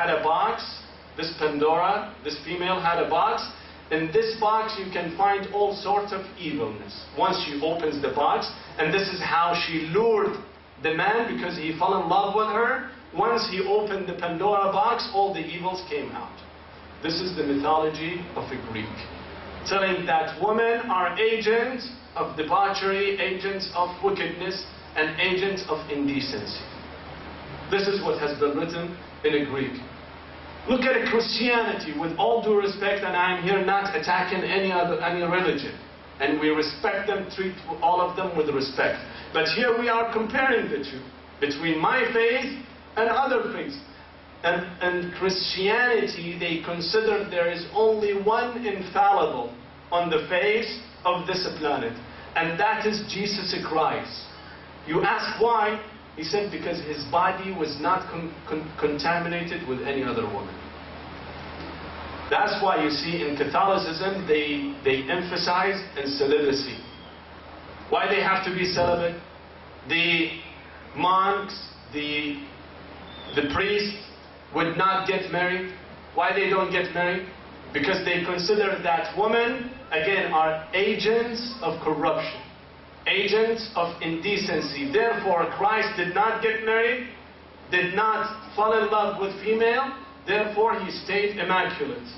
had a box. This Pandora, this female had a box. In this box you can find all sorts of evilness. Once she opens the box, and this is how she lured the man because he fell in love with her. Once he opened the Pandora box, all the evils came out. This is the mythology of a Greek, telling that women are agents of debauchery, agents of wickedness, and agents of indecency. This is what has been written in a Greek. Look at Christianity, with all due respect, and I'm here not attacking any religion. And we respect them, treat all of them with respect. But here we are comparing the two, between my faith and other faiths. And Christianity, they consider there is only one infallible on the face of this planet, and that is Jesus Christ. You ask why? He said because his body was not contaminated with any other woman. That's why you see in Catholicism they emphasize in celibacy. Why they have to be celibate? The monks, the priests would not get married. Why they don't get married? Because they consider that women, again, are agents of corruption, agents of indecency. Therefore, Christ did not get married, did not fall in love with female, therefore he stayed immaculate.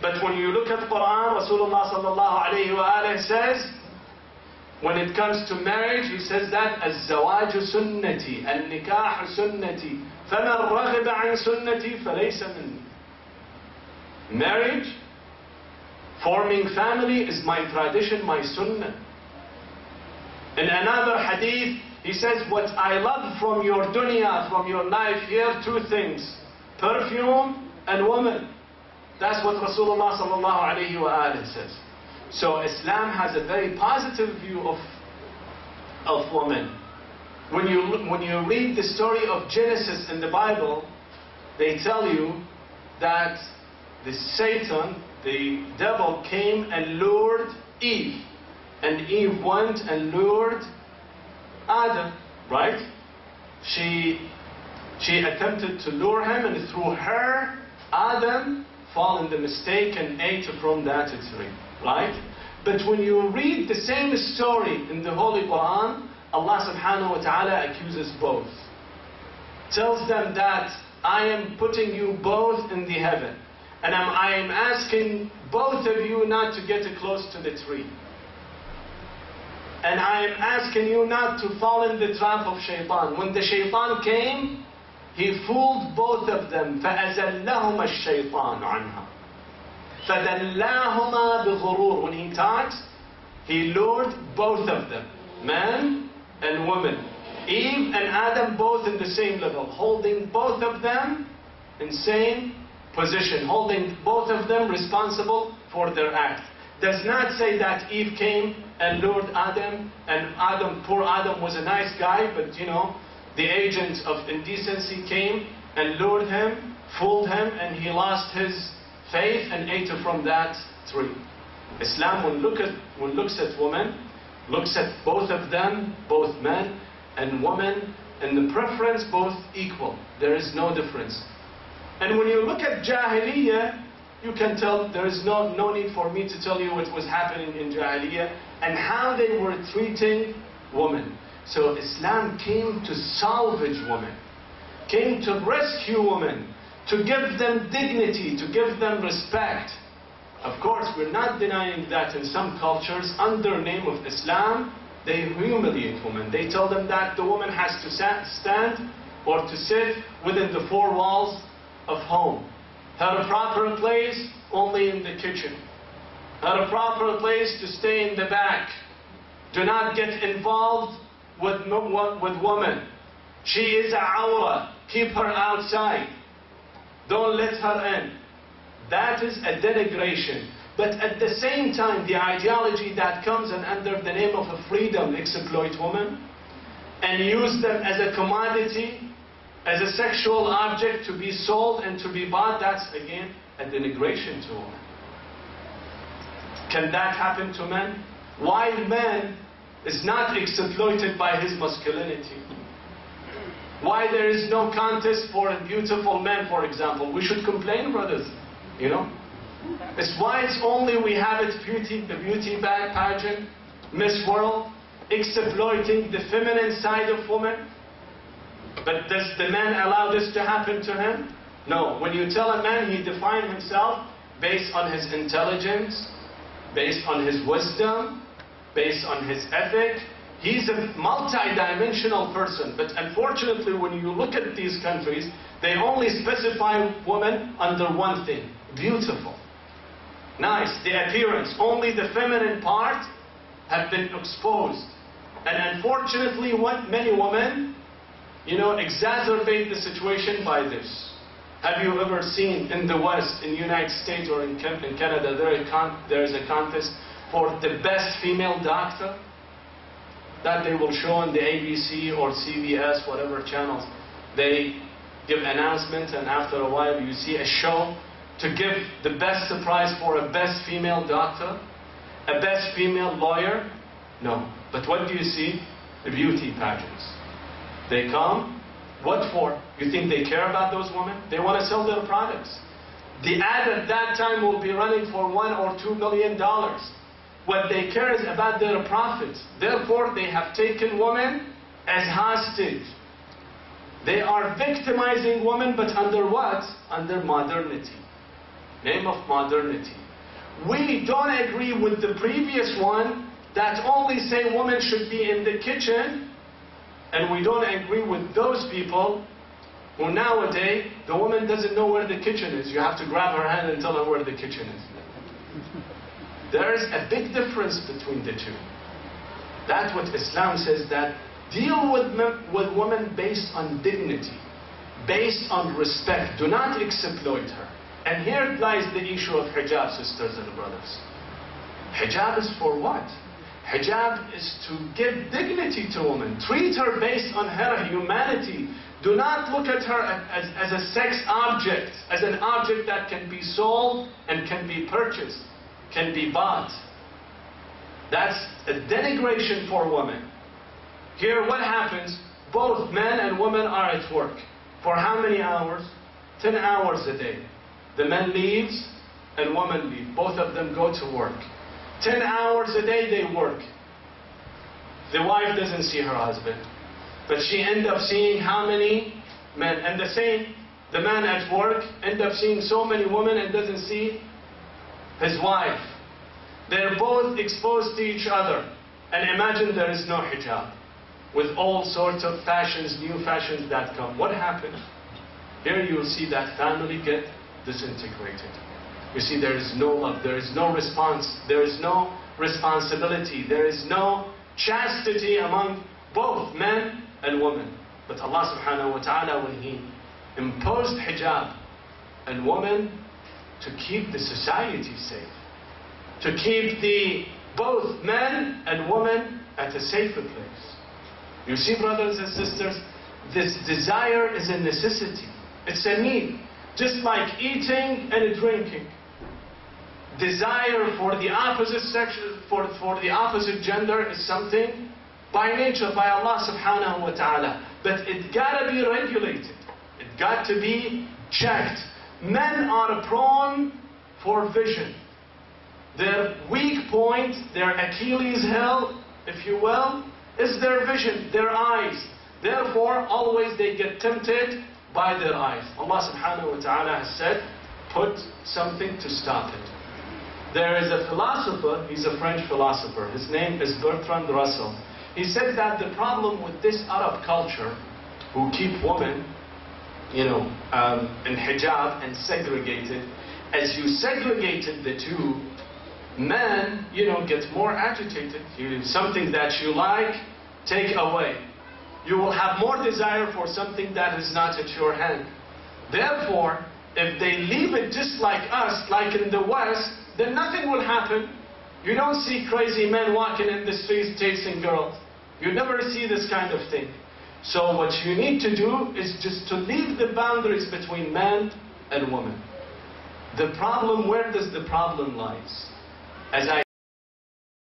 But when you look at Quran, Rasulullah sallallahu alayhi wa says, when it comes to marriage, he says that الزواج سنتي النكاح سنتي فمن رغب عن سنتي فليس مني. Marriage, forming family is my tradition, my sunnah. In another hadith, he says, what I love from your dunya, from your life here, two things: perfume and women. That's what Rasulullah sallallahu alayhi wa says. So Islam has a very positive view of women. When you read the story of Genesis in the Bible, they tell you that the Satan, the devil, came and lured Eve. And Eve went and lured Adam, right? She attempted to lure him, and through her, Adam fell in the mistake and ate from that tree, right? But when you read the same story in the Holy Quran, Allah subhanahu wa ta'ala accuses both. Tells them that I am putting you both in the heaven. And I am asking both of you not to get close to the tree. And I am asking you not to fall in the trap of shaitan. When the shaitan came, he fooled both of them. فَأَزَلَّهُمَا الشَّيْطَانُ عَنْهَا فَدَلَّاهُمَا بِغُرُورٍ. When he taught, he lured both of them, man and woman. Eve and Adam both in the same level, holding both of them in same position, holding both of them responsible for their act. Does not say that Eve came and lured Adam, and poor Adam was a nice guy, but you know, the agent of indecency came and lured him, fooled him, and he lost his faith and ate from that tree. Islam, when looks at women, looks at both of them, both men and women, and the preference both equal. There is no difference. And when you look at Jahiliyyah, you can tell there is no need for me to tell you what was happening in Jahiliyyah and how they were treating women. So Islam came to salvage women, came to rescue women, to give them dignity, to give them respect. Of course, we're not denying that in some cultures, under name of Islam, they humiliate women. They tell them that the woman has to stand or to sit within the four walls of home. Her proper place only in the kitchen. Her proper place to stay in the back. Do not get involved with women. She is a awra. Keep her outside. Don't let her in. That is a denigration. But at the same time, the ideology that comes and under the name of a freedom exploit women and use them as a commodity, as a sexual object to be sold and to be bought, that's again a denigration to women. Can that happen to men? Why man is not exploited by his masculinity? Why there is no contest for beautiful men, for example? We should complain, brothers, you know? It's why it's only we have it the beauty pageant, Miss World, exploiting the feminine side of women. But does the man allow this to happen to him? No. When you tell a man, he defines himself based on his intelligence, based on his wisdom, based on his ethic. He's a multi-dimensional person. But unfortunately, when you look at these countries, they only specify women under one thing: beautiful, nice, the appearance. Only the feminine part have been exposed. And unfortunately, many women, you know, exacerbate the situation by this. Have you ever seen in the West, in the United States or in Canada, there is a contest for the best female doctor that they will show on the ABC or CBS, whatever channels? They give announcements, and after a while you see a show to give the best prize for a best female doctor, a best female lawyer. No. But what do you see? The beauty pageants. They come, what for? You think they care about those women? They want to sell their products. The ad at that time will be running for $1 or $2 million. What they care is about their profits. Therefore, they have taken women as hostage. They are victimizing women, but under what? Under modernity. Name of modernity. We don't agree with the previous one that only say women should be in the kitchen, and we don't agree with those people who nowadays the woman doesn't know where the kitchen is. You have to grab her hand and tell her where the kitchen is. There is a big difference between the two. That's what Islam says, that deal with women based on dignity, based on respect. Do not exploit her. And here lies the issue of hijab, sisters and brothers. Hijab is for what? Hijab is to give dignity to women. Treat her based on her humanity. Do not look at her as a sex object, as an object that can be sold and can be purchased, can be bought. That's a denigration for women. Here what happens? Both men and women are at work. For how many hours? 10 hours a day. The man leaves and woman leaves. Both of them go to work. 10 hours a day they work. The wife doesn't see her husband, but she ends up seeing how many men? And the same, the man at work ends up seeing so many women and doesn't see his wife. They're both exposed to each other. And imagine there is no hijab, with all sorts of fashions, new fashions that come. What happens? Here you'll see that family get disintegrated. You see, there is no love, there is no response, there is no responsibility, there is no chastity among both men and women. But Allah subhanahu wa ta'ala, when He imposed hijab and women to keep the society safe, to keep both men and women at a safer place. You see, brothers and sisters, this desire is a necessity. It's a need. Just like eating and drinking. Desire for the opposite sex, for the opposite gender is something by nature, by Allah subhanahu wa ta'ala. But it gotta be regulated. It got to be checked. Men are prone for vision. Their weak point, their Achilles heel, if you will, is their vision, their eyes. Therefore, always they get tempted by their eyes. Allah subhanahu wa ta'ala has said, put something to stop it. There is a philosopher, he's a French philosopher, his name is Al-Rasoul. He said that the problem with this Arab culture, who keep women, you know, in hijab and segregated, as you segregated the two, men, you know, get more agitated. Something that you like, take away. You will have more desire for something that is not at your hand. Therefore, if they leave it just like us, like in the West, then nothing will happen. You don't see crazy men walking in the streets chasing girls. You never see this kind of thing. So what you need to do is just to leave the boundaries between man and woman. The problem, where does the problem lies? As I